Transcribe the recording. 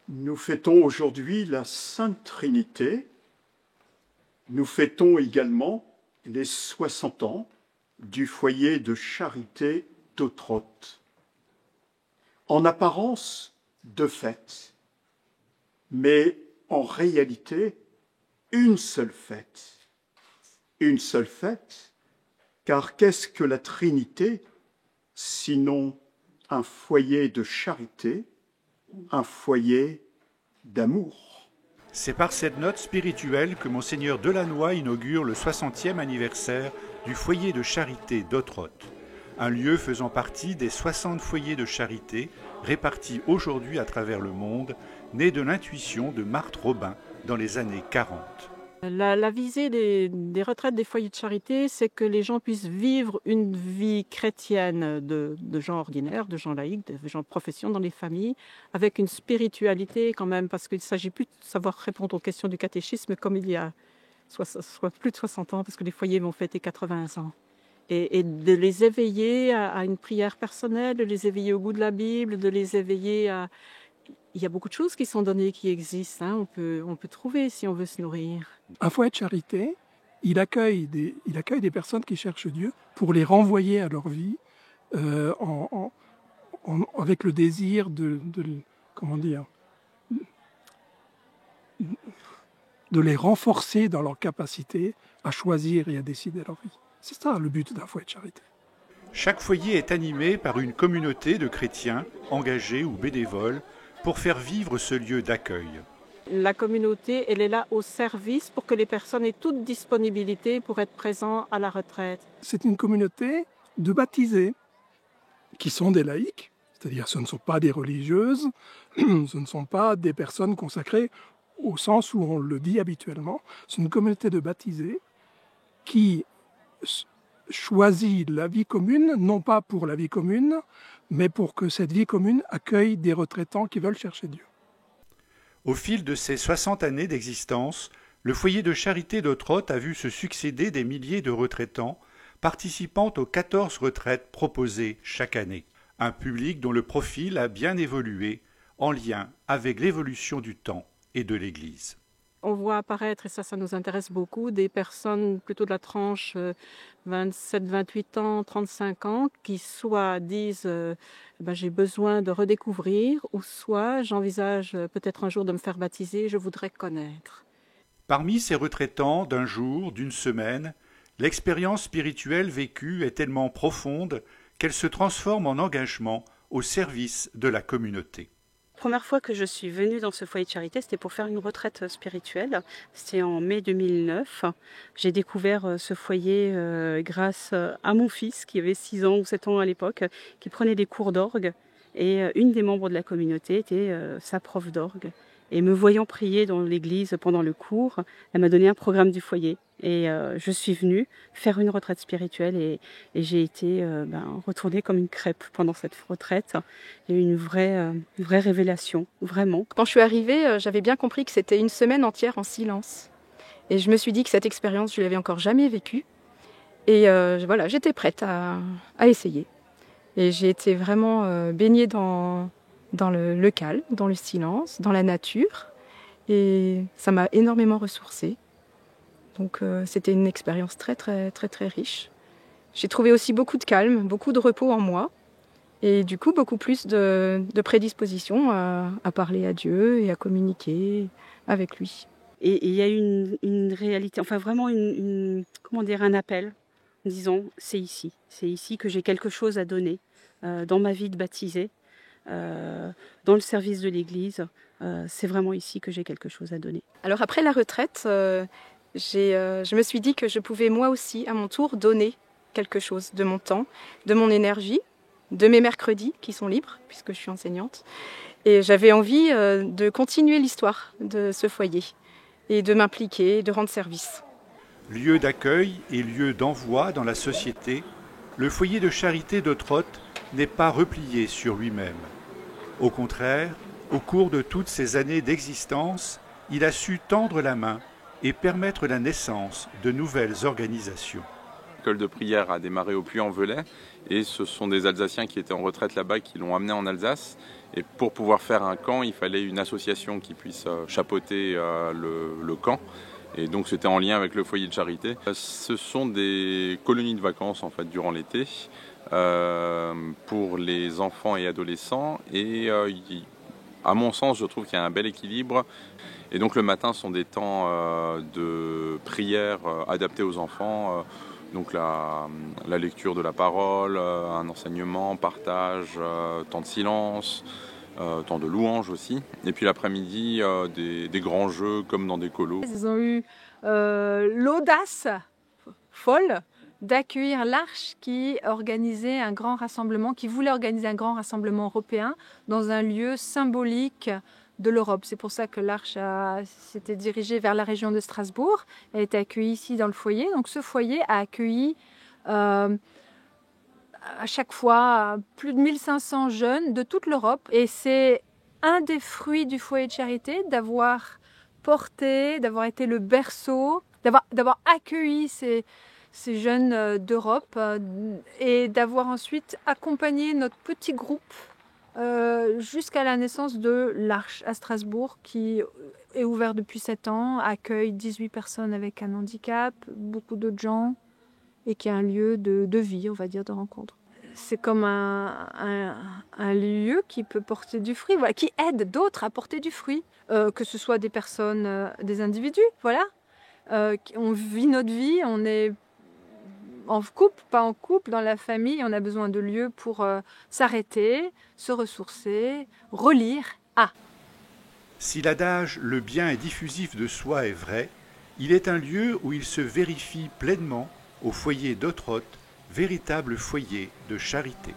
Nous fêtons aujourd'hui la Sainte Trinité. Nous fêtons également les 60 ans du foyer de charité d'Ottrott. En apparence, deux fêtes, mais en réalité, une seule fête. Une seule fête, car qu'est-ce que la Trinité, sinon un foyer de charité, un foyer d'amour? C'est par cette note spirituelle que Monseigneur Delannoy inaugure le 60e anniversaire du foyer de charité d'Ottrott, un lieu faisant partie des 60 foyers de charité répartis aujourd'hui à travers le monde, né de l'intuition de Marthe Robin dans les années 40. La visée des retraites des foyers de charité, c'est que les gens puissent vivre une vie chrétienne de gens ordinaires, de gens laïcs, de gens de profession dans les familles, avec une spiritualité quand même, parce qu'il ne s'agit plus de savoir répondre aux questions du catéchisme comme il y a plus de 60 ans, parce que les foyers vont fêter 80 ans. Et de les éveiller à une prière personnelle, de les éveiller au goût de la Bible, de les éveiller à... Il y a beaucoup de choses qui sont données, qui existent. Hein. On peut trouver si on veut se nourrir. Un foyer de charité, il accueille des personnes qui cherchent Dieu pour les renvoyer à leur vie avec le désir de les renforcer dans leur capacité à choisir et à décider leur vie. C'est ça le but d'un foyer de charité. Chaque foyer est animé par une communauté de chrétiens engagés ou bénévoles pour faire vivre ce lieu d'accueil. La communauté, elle est là au service pour que les personnes aient toute disponibilité pour être présents à la retraite. C'est une communauté de baptisés qui sont des laïcs, c'est-à-dire ce ne sont pas des religieuses, ce ne sont pas des personnes consacrées au sens où on le dit habituellement. C'est une communauté de baptisés qui choisit la vie commune, non pas pour la vie commune, mais pour que cette vie commune accueille des retraitants qui veulent chercher Dieu. Au fil de ces 60 années d'existence, le foyer de charité d'Ottrott a vu se succéder des milliers de retraitants participant aux 14 retraites proposées chaque année. Un public dont le profil a bien évolué en lien avec l'évolution du temps et de l'Église. On voit apparaître, et ça nous intéresse beaucoup, des personnes plutôt de la tranche 27, 28 ans, 35 ans, qui soit disent j'ai besoin de redécouvrir, ou soit j'envisage peut-être un jour de me faire baptiser, je voudrais connaître. Parmi ces retraitants d'un jour, d'une semaine, l'expérience spirituelle vécue est tellement profonde qu'elle se transforme en engagement au service de la communauté. La première fois que je suis venue dans ce foyer de charité, c'était pour faire une retraite spirituelle. C'était en mai 2009. J'ai découvert ce foyer grâce à mon fils qui avait 6 ans ou 7 ans à l'époque, qui prenait des cours d'orgue. Et une des membres de la communauté était sa prof d'orgue. Et me voyant prier dans l'église pendant le cours, elle m'a donné un programme du foyer. Et je suis venue faire une retraite spirituelle et j'ai été retournée comme une crêpe pendant cette retraite. Il y a eu une vraie révélation, vraiment. Quand je suis arrivée, j'avais bien compris que c'était une semaine entière en silence. Et je me suis dit que cette expérience, je ne l'avais encore jamais vécue. Et j'étais prête à essayer. Et j'ai été vraiment baignée dans le calme, dans le silence, dans la nature. Et ça m'a énormément ressourcée. Donc c'était une expérience très, très, très, très riche. J'ai trouvé aussi beaucoup de calme, beaucoup de repos en moi. Et du coup, beaucoup plus de prédisposition à parler à Dieu et à communiquer avec lui. Et il y a eu une réalité, enfin vraiment un appel en disant c'est ici que j'ai quelque chose à donner dans ma vie de baptisée. Dans le service de l'Église, c'est vraiment ici que j'ai quelque chose à donner. Alors après la retraite, je me suis dit que je pouvais moi aussi, à mon tour, donner quelque chose de mon temps, de mon énergie, de mes mercredis qui sont libres, puisque je suis enseignante. Et j'avais envie de continuer l'histoire de ce foyer et de m'impliquer, de rendre service. Lieu d'accueil et lieu d'envoi dans la société, le foyer de charité d'Ottrott n'est pas replié sur lui-même. Au contraire, au cours de toutes ces années d'existence, il a su tendre la main et permettre la naissance de nouvelles organisations. L'école de prière a démarré au Puy-en-Velay et ce sont des Alsaciens qui étaient en retraite là-bas qui l'ont amené en Alsace. Et pour pouvoir faire un camp, il fallait une association qui puisse chapeauter le camp. Et donc c'était en lien avec le foyer de charité. Ce sont des colonies de vacances en fait durant l'été pour les enfants et adolescents. Et à mon sens, je trouve qu'il y a un bel équilibre. Et donc le matin sont des temps de prière adaptés aux enfants. Donc la lecture de la parole, un enseignement, partage, temps de silence, temps de louange aussi. Et puis l'après-midi, des grands jeux comme dans des colos. Ils ont eu l'audace folle d'accueillir l'Arche qui organisait un grand rassemblement, qui voulait organiser un grand rassemblement européen dans un lieu symbolique de l'Europe. C'est pour ça que l'Arche s'était dirigée vers la région de Strasbourg. Elle a été accueillie ici dans le foyer. Donc ce foyer a accueilli à chaque fois plus de 1500 jeunes de toute l'Europe. Et c'est un des fruits du foyer de charité d'avoir porté, d'avoir été le berceau, d'avoir accueilli ces jeunes d'Europe et d'avoir ensuite accompagné notre petit groupe jusqu'à la naissance de l'Arche à Strasbourg, qui est ouvert depuis 7 ans, accueille 18 personnes avec un handicap, beaucoup d'autres gens, et qui est un lieu de vie, on va dire, de rencontre. C'est comme un lieu qui peut porter du fruit, voilà, qui aide d'autres à porter du fruit, que ce soit des personnes, des individus, voilà. On vit notre vie, on est en couple, pas en couple, dans la famille, on a besoin de lieux pour s'arrêter, se ressourcer, relire. Si l'adage « le bien est diffusif de soi » est vrai, il est un lieu où il se vérifie pleinement au foyer d'Ottrott, véritable foyer de charité.